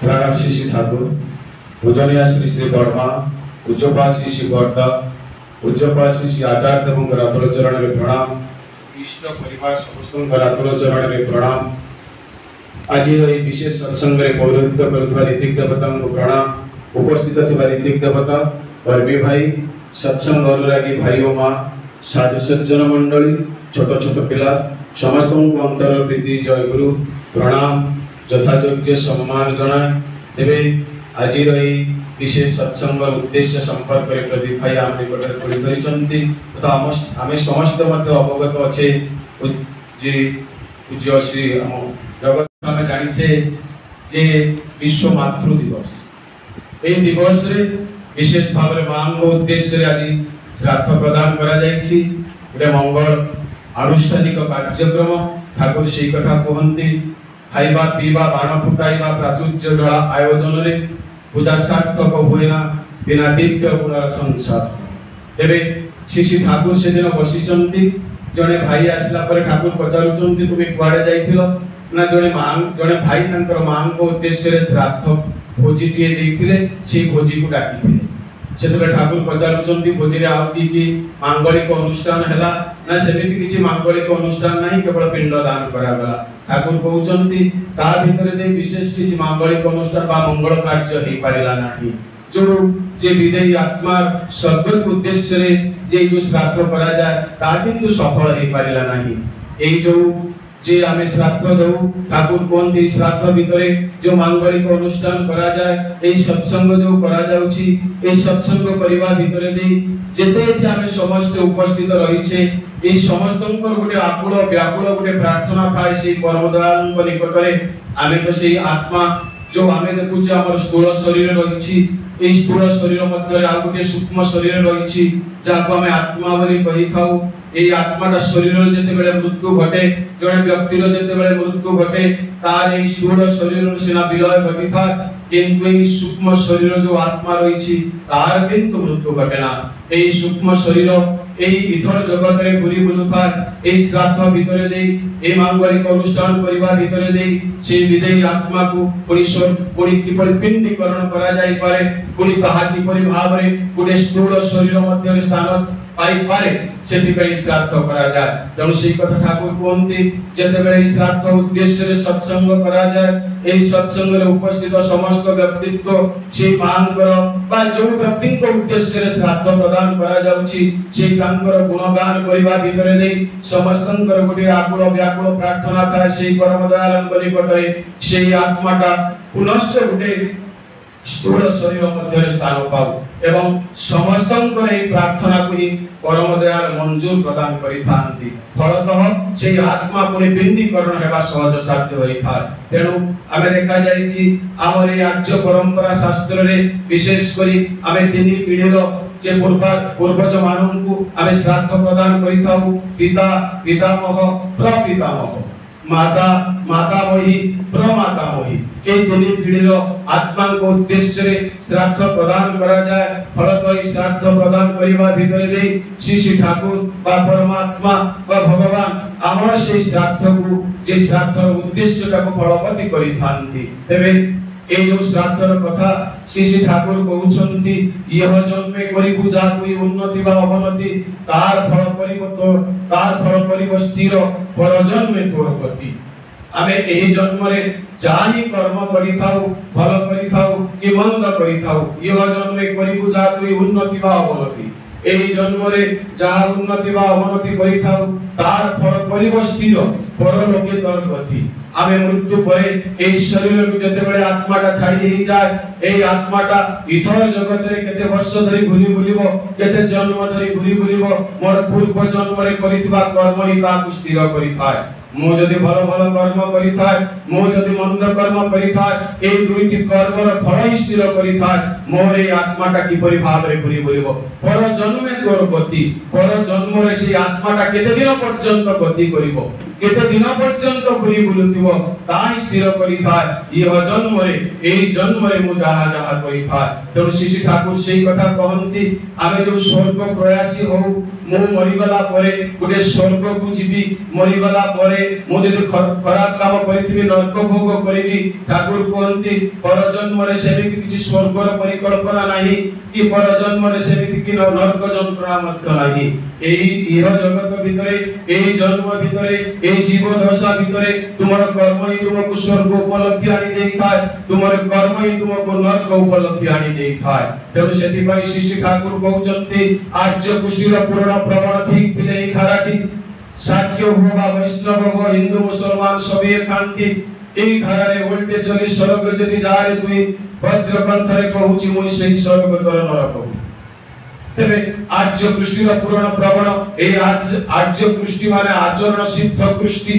प्रणव शिशि ठाकुर पूजनीय श्री श्री वर्मा पूज्यपाल श्री श्री गड्डा पूज्यपाल श्री श्री आचार्य देव रातुल चरण में प्रणाम इष्ट परिवार समस्त रातुल चरण में प्रणाम आज विशेष सत्संग में पौरोहित्य करुवा ऋतिक देवता को प्रणाम उपस्थित थिबा ऋतिक देवता कर्मी भाई सत्संग अनुरागी भाई और माँ साधु सज्जन मंडली छोट छोट पिला समस्त अंतर प्रीति जय गुरु प्रणाम यथायोग्य सम्मान जनाए तेरे आज विशेष सत्संग उद्देश्य संपर्क में प्रदीप भाई आम निकट तथा आम समस्त अवगत अच्छे पूज्य श्री जगत आम जाचे जे विश्व मातृ दिवस ए दिवस रे विशेष भाव में मां उद्देश्य आज श्राद्ध प्रदान करा जायछि गोटे मंगल आनुष्ठानिक कार्यक्रम ठाकुर से कथा कहते खाइबा पीवा बाण फुटाइबा प्राचुर्य जड़ा आयोजन रे पूजा सार्थक हुए ना बिना दिव्य गुणर संसार तेरे श्री ठाकुर से दिन बसी जड़े भाई आसला पर ठाकुर पचारुचंती तुम्हें कुआड़े जाइथिलो ना जड़े भाई तांकर मां को उद्देश्य रे श्राद्ध भोजी टीए देइथिले से भोजी को डाकिथिले सेतबे ठाकुर पचारुचंती भोजी रे आउ की मांगलिक अनुष्ठान हैला ना सेमिति किछि मांगलिक अनुष्ठान नहीं केवल पिंड दान करा गला ठाकुर कहउचंती ता भितरे दे विशेष किछि मांगलिक अनुष्ठान बा मंगल कार्य हेइ पारिला नाही जो जे विदेही आत्मा सद्गत उद्देश्य रे जे जो श्राद्ध करा जाय ता किंतु सफल हेइ पारिला नाही एई जो जे आमे श्राद्ध दउ ठाकुर कोनती श्राद्ध भितरे जो मांगलिक अनुष्ठान करा जाय ए सत्संग जो करा जाउची ए सत्संग परिवार भितरे दे जेते जे आमे समस्त उपस्थित रहिछे ए समस्तंकर गोटे आकुल व्याकुल गोटे प्रार्थना थाए से परम दयालुଙ୍କ निकटरे आमे तो सेई आत्मा जो आमे देखुचे हमर स्थूल शरीर रहिछि ए स्थूल शरीर मध्य आ गोटे सूक्ष्म शरीर रहिछि जाको आमे आत्मा बोली कहि थाउ ए आत्माटा शरीर जेते बेले मृत्यु घटे जणे व्यक्तिर जेते बेले मृत्यु घटे तार ए स्थूल शरीर सिना विलय घटिथा किंतु ए सूक्ष्म शरीर जो आत्मा रहिछि तार किंतु मृत्यु घटे ना ए सूक्ष्म शरीर ए इथर जगत रे घुरी बुलुथा ए श्राद्ध भितरे दे ए मांगलिक अनुष्ठान परिवार भितरे दे से विदेही आत्मा को पुणी किपरि पिंडीकरण करा जाई पारे पुणी ताहा किपरि भाव रे गोटे स्थूल शरीर मध्य स्थान पाई पारे सेति पई श्राद्ध करा जाय तेणु से कथा ठाकुर कहते जेते बेले श्राद्ध उद्देश्य रे सत्संग करा जाय ए सत्संग रे उपस्थित समस्त व्यक्तित्व से मांगर बा जो व्यक्ति को उद्देश्य रे श्राद्ध प्रदान करा जाउची से तांकर गुणगान करिवा भितरे दे समस्तंकर गोटे आकुल व्याकुल प्रार्थना था से परम दयालुଙ୍କ निकटरे से आत्माटा पुनश्च गोटे स्थूल शरीर मध्य स्थान पाऊ एवं समस्तंकर ए प्रार्थना को ही परम दयाल मंजूर प्रदान करिथांती फलतः से आत्मा पुणी पिंडीकरण हेबा सहज साध्य होई था तेणु आमे देखा जाईछि हमर ए आर्य परंपरा शास्त्र रे विशेष करी आमे तीन पीढ़ी रो जे पूर्वज माननकु आमे श्राद्ध प्रदान करिथाउ पिता पितामह प्रपितामह माता मातामही प्रमातामही ए तीन पीढ़ी रो आत्मा को उद्देश्य रे श्राद्ध प्रदान करा जाय फलतः श्राद्ध प्रदान करिवा भितरे दे श्री ठाकुर बा परमात्मा बा भगवान हमर से श्राद्ध को जे श्राद्ध उद्देश्य का फलवती करिथांती तेबे ए जो श्राद्धर कथा श्री ठाकुर कहउछंती यह जन्मे करिबु जा तुई उन्नति बा अवनति तार फल करिब तो तार फल करिब स्थिर पर जन्मे तोर गति आमे एही जन्म रे जाहि कर्म करिथाउ फल करिथाउ कि मंद करिथाउ यह जन्मे करिबु जा तुई उन्नति बा अवनति एही जन्म रे जा उन्नति बा अवनति करिथाउ तार फल करिब स्थिर पर लोके तोर गति आमे मृत्यु परे ए शरीर को जते बेले आत्माटा छाड़ी ही जाय ए आत्माटा इथर जगत रे केते वर्ष धरि घुरी बुलिबो केते जन्म धरि घुरी बुलिबो मोर पूर्व जन्म रे करितबा कर्म ही ता स्थिर करिथाय मो जदि भल भल कर्म करिथाय मो जदि मंद कर्म करिथाय ए दुईटी कर्म र फल ही स्थिर करिथाय मोर ए आत्माटा किपरि भाव रे घुरी बुलिबो पर जन्मे तोर गति पर जन्म रे से आत्माटा केते दिन पर्यंत गति करिवो केते दिन पर्यंत घुरी बुलुथिबो ताई स्थिर करि थाय इह जन्मरे एई जन्मरे मु जाहा जाहा करि थाय। तेणु श्री ठाकुर सेई कथा कहंती आमे जो स्वर्ग प्रयासी हो मु मरिगला परे गोटे स्वर्ग को जीवी मरिगला परे मु जदि खराब काम करिथिबि नरक भोग करिबि। ठाकुर कहंती पर जन्मरे सेमिति किछि स्वर्गर परिकल्पना नाही कि पर जन्मरे सेमिति कि नरक जंत्रणा मध्य नाही। एई इह जगत भितरे एई जन्म भितरे एई जीव दशा भितरे तुमर कर्म ही तुमको स्वर्ग उपलब्धि आनी देई थाय, तुमर कर्म ही तुमको नरक उपलब्धि आनी देई थाय। तेणु सेति पई श्री ठाकुर कहउचंती आर्य कुष्ठीर पूर्ण प्रमाण ठीक थिले एई धाराटी साक्य हो बा वैष्णव हो हिंदू मुसलमान सबे खांती एई धारारे उल्टे चली स्वर्ग जदि जारे तुई वज्रकंठरे कहउची मुई सेई स्वर्ग तोर नरक। तेबे आर्य कृष्टिर पूर्ण प्रवण ए आर्य कृष्टि माने आचरण सिद्ध कृष्टि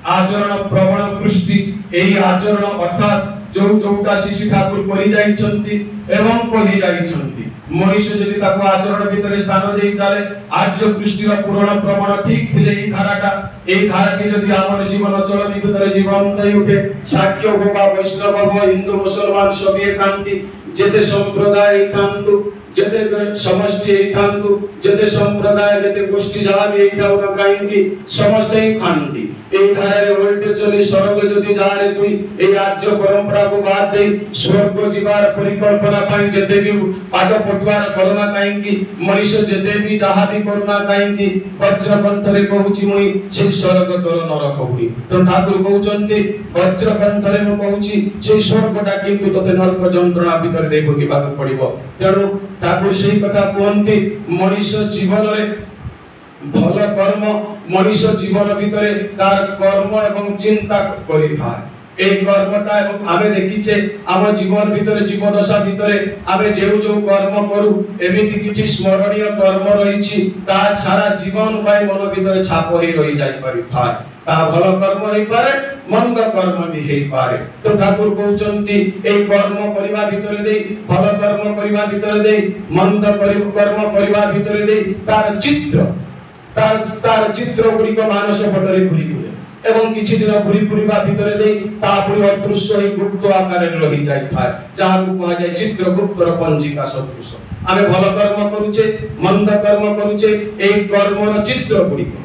आचरण प्रवण कृष्टि एई आचरण अर्थात जो जोटा श्री ठाकुर करि जाइछंती एवं कहि जाइछंती मनुष्य जदि ताको आचरण भितरे स्थान देई चाले आर्य कृष्टिर पूर्ण प्रवण ठीक थिले एई धाराटा एई धाराटी जदि हमर जीवन चलनी भितरे जीवन दई उठे साक्य हो बा वैष्णव हो हिंदू मुसलमान सबे कांती जेते संप्रदाय कांतु जेते समष्टि एथांतु जेते संप्रदाय जेते गोष्ठी जहा भी एथाउ न काहेकि समस्त ही खांती एई धारारे उल्टे चली स्वर्ग जदि जारे तुई एई आर्य परंपरा को बात देई स्वर्ग जीवार परिकल्पना पाई जेते भी पाठ पटवार करना काहेकि मनुष्य जेते भी जहा भी करना काहेकि वज्रकंठरे कहउची मुई से स्वर्ग तोर नरक होई। तो ठाकुर कहउचंती वज्रकंठरे मु कहउची से स्वर्गटा किंतु तते नरक जंत्रणा भीतर देई भोगिबाक पड़िबो। तेणु ठाकुर सेई कथा कहंती मनुष्य जीवन रे भल कर्म मनुष्य जीवन भितरे तार कर्म एवं चिंता करि थाय। ए कर्मटा एवं आमे देखिछे आम जीवन भितरे जीवदशा भितरे आमे जेउ जो कर्म करू एमिति किछि स्मरणीय कर्म रहिछि ता सारा जीवन पाई मन भितरे छाप होई रहि जाय पारि थाय। ता भल कर्म होई पारे मंद कर्म भी हेई पारे। तो ठाकुर कहउचंती ए कर्म करिवा भितरे देई भल कर्म करिवा भितरे देई मंद कर्म करिवा भितरे देई तार चित्र गुड़िक मानस पटरे घुरी घुरे एवं किछि दिन घुरी घुरीबा भितरे देई ता पुरी अदृश्य होई गुप्त आकारे रहि जाय थाय जाहाकु कहा जाय चित्रगुप्तर पंजिका सदृश। आमे भल कर्म करूचे मंद कर्म करूचे ए कर्मर चित्र गुड़िक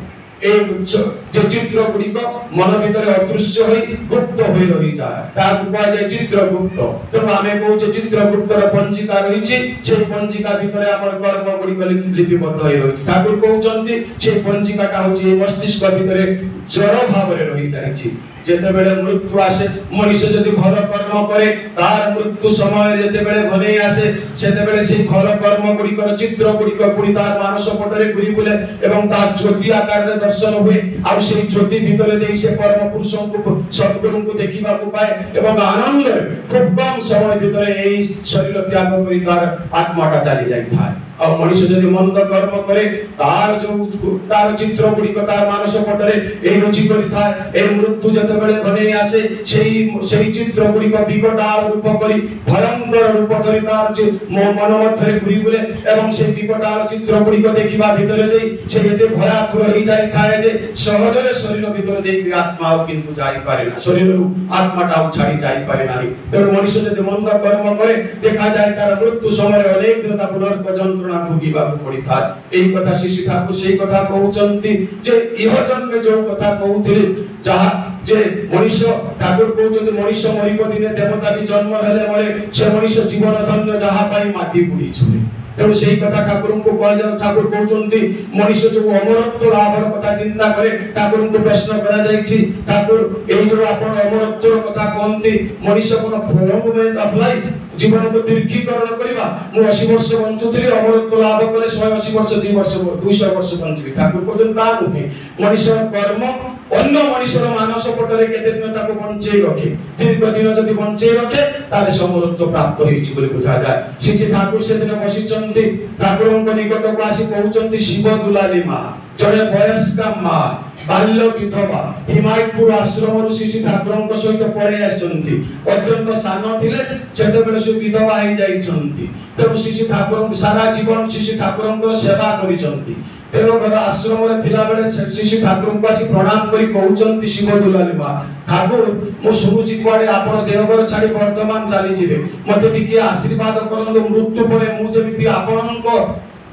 ए जे चित्र गुड़िक मन भितरे अदृश्य होई गुप्त होई रहि जाय ताकु कहा जाय चित्रगुप्त। तेणु आमे कहूचे चित्रगुप्तर पंजिका रहिछि से पंजिका भितरे हमर कर्म गुड़िक लिपिबद्ध होई रहिछि। ठाकुर कहउचंती से पंजिकाटा होछि मस्तिष्क भितरे जड़ भावरे रहि जायछि। जेते बेले मृत्यु आसे मनुष्य जदि भल कर्म करे तार मृत्यु समय जेते बेले घनेई आसे सेते बेले से भल कर्म गुड़िकर चित्र गुड़िक पुरी तार मानस पटरे घुरी बुले एवं तार ज्योति आकार रे दर्शन हुए आ से ज्योति भितरे देई से परम पुरुषों को सद्गुरु को देखिबा को पाए एवं आनंद खूब कम समय भितरे एई शरीर त्याग करी तार आत्माटा चली जाय थाय। और मनुष्य जदि मंद कर्म करे तार जो तार चित्र गुड़िक तार मानस पटरे ए रुचि करि थाय ए मृत्यु जते बेले घनेई आसे सेई चित्र गुड़िक विकटाल रूप करी भयंकर रूप धरि तार जे मन मध्यरे घुरी बुले एवं से विकटाल चित्र गुड़िक देखिबा भितरे देई से एते भयाकुल होई जाय थाय जे सहजरे शरीर भितरे देई आत्मा किंतु जाई पारे ना शरीररु आत्माटा छाड़ी जाई पारे नाही। तेणु मनुष्य जदि मंद कर्म करे देखा जाय तार मृत्यु समय अनेक दिन ता पुनर्क जंत्रणा भोगिबा पड़ी थाय। एई कथा श्री ठाकुर सेई कथा कहउचंती जे इह जन्मे जो कथा कहउथिले जहा जे मनुष्य ठाकुर कहउचंती मनुष्य मरिबो दिने देवता भी जन्म हेले मरे से मनुष्य जीवन धन्य जहा पाई माटी पुड़ी छुए। तेणु सेई कथा ठाकुर को कह जाय ठाकुर कहउचंती मनुष्य जो अमरत्व लाभर कथा चिंता करे ठाकुर को प्रश्न करा जायछि ठाकुर एई जो आपण अमरत्वर कथा कहंती मनुष्य कोन प्रोलॉन्गमेंट ऑफ लाइफ जीवन को दीर्घीकरण करिबा मु 80 वर्ष बंचुतरी अमरत्व लाभ करे 180 वर्ष 2 वर्ष 200 वर्ष बंचिबी ठाकुर कहउचंती ता नुहे मनुष्य कर्म अन्य मनुष्यर मानस पटरे केते दिन ताको बंचेई रखे दीर्घ दिन जदि बंचेई रखे ताले समरत्व प्राप्त होइछि बोली बुझा जाय। श्री ठाकुर से दिन बसिचंती ठाकुरଙ୍କ निकट को आसी कहउचंती शिव दुलाली मा जने वयस्का मा बाल्य विधवा हिमायतपुर आश्रम श्री ठाकुरଙ୍କ सहित पळे आछंती अत्यंत सान थिले सेते बेले से विधवा होई जाइछंती। तेणु श्री ठाकुर सारा जीवन श्री ठाकुरଙ୍କ सेवा करिछंती देवघर आश्रम रे थिला बेले श्री ठाकुर को आसी प्रणाम करी कहउचंती शिव दुलाली मां ठाकुर मो सुनुची कुआडे आपण देवघर छाडी वर्तमान चली जिवे मते टिके आशीर्वाद करंदो मृत्यु परे मु जेमिति आपणको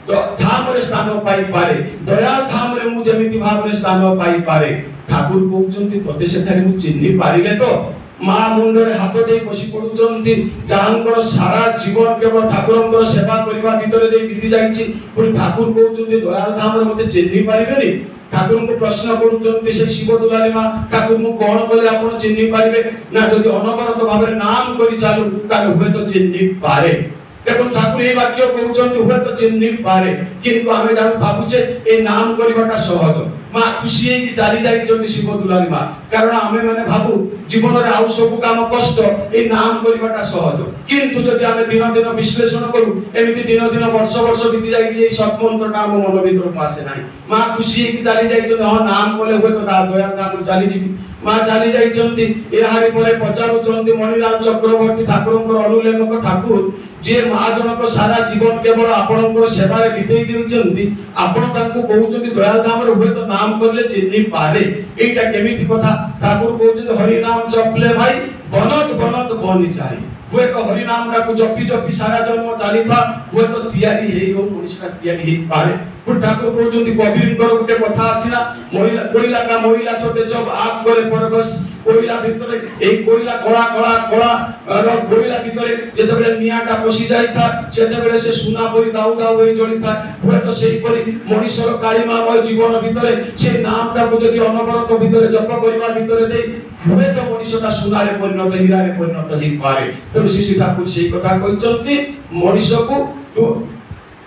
धाम रे स्थान पाई पारे दया धाम रे मु जेमिति भाव रे स्थान पाई पारे ठाकुर कहउचंती तते सेठारे मु चिन्हि पारिले तो मां मुंडरे हाथ दे बसी पडुचंती जांकर सारा जीवन केवल ठाकुरंकर सेवा करिवा भितरे दे बिति जाईछि पुरी ठाकुर कहउचंती दयाल धाम रे मते चिन्हि पारिबेनी ठाकुर को प्रश्न करूचंती से शिव दुलारी मां ठाकुर मु कोन बोले आपण चिन्हि पारिबे ना जदि अनवरत भाबरे नाम करि चालू ताले होय तो चिन्हि पारे देखो ठाकुर ए वाक्य कहउचंती होय तो चिन्हि पारे किंतु आमे जानु भाबुचे ए नाम करिवाटा सहज मां खुशी हे कि चाली जाई चंदी शिव दुलारी मां कारण आमे माने भाबु जीवन रे आउ सब काम कष्ट ए नाम करिवाटा सहज किंतु जदि आमे दिन दिन विश्लेषण करू एमिति दिन दिन वर्ष वर्ष बीती जाई छै सत्मंत्रटा हम मन भीतर पासे नाही मां खुशी हे कि चाली जाई चंदी हां नाम कोले होय तो दया नाम चाली जिबी मां चाली जाई चंदी ए हारि परे पचारु चंदी मणिलाल चक्रवर्ती ठाकुरंकर अनुलेखक ठाकुर जे महाजनक सारा जीवन केवल आपणकर सेवा रे बितेई दिउचंती आपण तांको कहउचंती दयाल धाम रे होय तो नाम करले चिन्हि पारे एटा केमिति कथा ठाकुर कहउचंती हरि नाम जपले भाई बनत बनत बनि जाई हुए तो हरि नाम का जपी जपी सारा जन्म चली था हुए तो तैयारी हे हो पुलिस का तैयारी हे पारे पुर ठाकुर कहउचंती कबीर कर गुटे कथा अछि ना कोइला का महिला छोटे जब आग करे परबस कोइला भितरे ए कोइला कळा कळा कळा रो कोइला भितरे जेते बेले नियाटा पसी जाई था सेते बेले से सुना परी दाउ दाउ होई जळी था हुए तो सेही परी मनुष्यर कालीमामय जीवन भितरे से नामटा को जदि अनवरत भितरे जप करिवा भितरे दे हुए तो मनुष्यटा सुनारे परिणत हीरारे परिणत होई पारे तो श्री ठाकुर सेही कथा कहिचंती मनुष्य को तो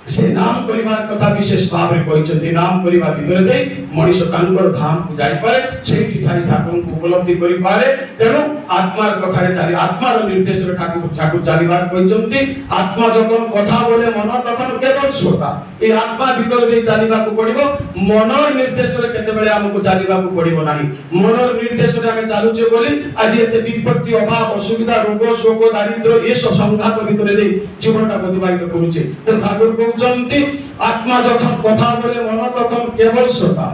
से नाम परिवार कथा विशेष भाव रे कहिचंती नाम परिवार भितर दे मनुष्य तांकर धाम को जाई पारे सेठी ठाई ठाकुर को उपलब्धि करि पारे तेनु आत्मार कथा रे चाली आत्मार निर्देश रे ठाकुर चालीबार कहिचंती आत्मा जखन कथा बोले मन तखन केवल श्रोता ए आत्मा भितर दे चालीबा को पड़िबो मनर निर्देश रे केते बेले हमको चालीबा को पड़िबो नाही मनर निर्देश रे हमें चालुचे बोली आज एते विपत्ति अभाव असुविधा रोग शोक दारिद्र्य ए सब संघात भितर दे जीवनटा अतिबाहित करूचे तो ठाकुर कहउचंती आत्मा जखन कथा बोले मन तखन केवल श्रोता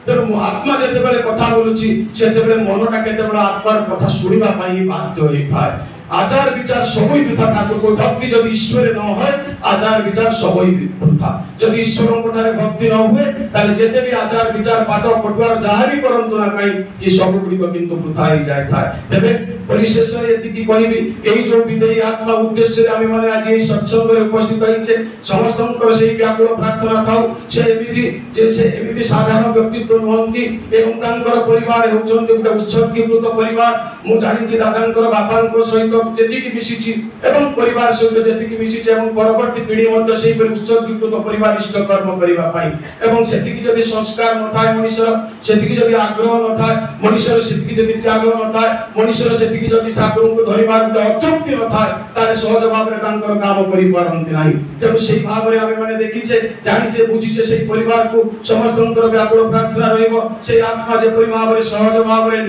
तेणु आत्मा जेते बेले कथा बोलुची सेते बेले मनटा केते बेले आत्मार कथा सुनिबा पई बाध्य होई थाए आचार विचार सबई वृथा ठाकुर को भक्ति जदि ईश्वर न होय आचार विचार सबई वृथा जदि ईश्वर कोठारे भक्ति न हुए ताले जेते भी आचार विचार पाठ पटवार जाहारी परंतु ना काई कि सब गुडी को किंतु वृथा ही जाय थाए तबे परिशेष यदि की कहिबी एई जो विदेही आत्मा उद्देश्य रे आमे माने आज एई सत्संग रे उपस्थित होइछे समस्तंकर सेई व्याकुल प्रार्थना थाउ से एमिति साधारण व्यक्तित्व नहंती एवं तांकर परिवार होचंती गुटे उत्सर्गीकृत परिवार मु जानिछि दादांकर बापांको सहित जेति की मिसिछि एवं परिवार सहित जेति की मिसिछि एवं परवर्ती पीढ़ी मध्ये सेई उत्सर्गीकृत परिवार इष्ट कर्म करिवा पाई एवं सेति की जदि संस्कार न थाय मनुष्य सेति की जदि आग्रह न थाय मनुष्य सेति की जदि त्याग न थाय मनुष्य सेति की जदि ठाकुर को धरिबार अतृप्ति न थाय तारे सहज भाव रे तांकर काम करि पारंती नाही तेनु सेई भाव रे आमे माने देखिछे जानिछे बुझिछे सेई परिवार को समस्तंकर व्याकुल प्रार्थना रहिबो सेई आत्मा जे परिवार रे सहज भाव रे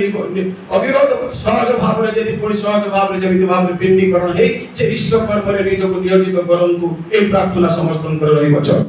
अविरोध सहज भाव रे जेति पुरी सहज भाव रे जेति भाव रे पिंडीकरण हे से इष्ट कर्म रे निजको नियोजित करंतु ए प्रार्थना समस्तंकर रहिबो।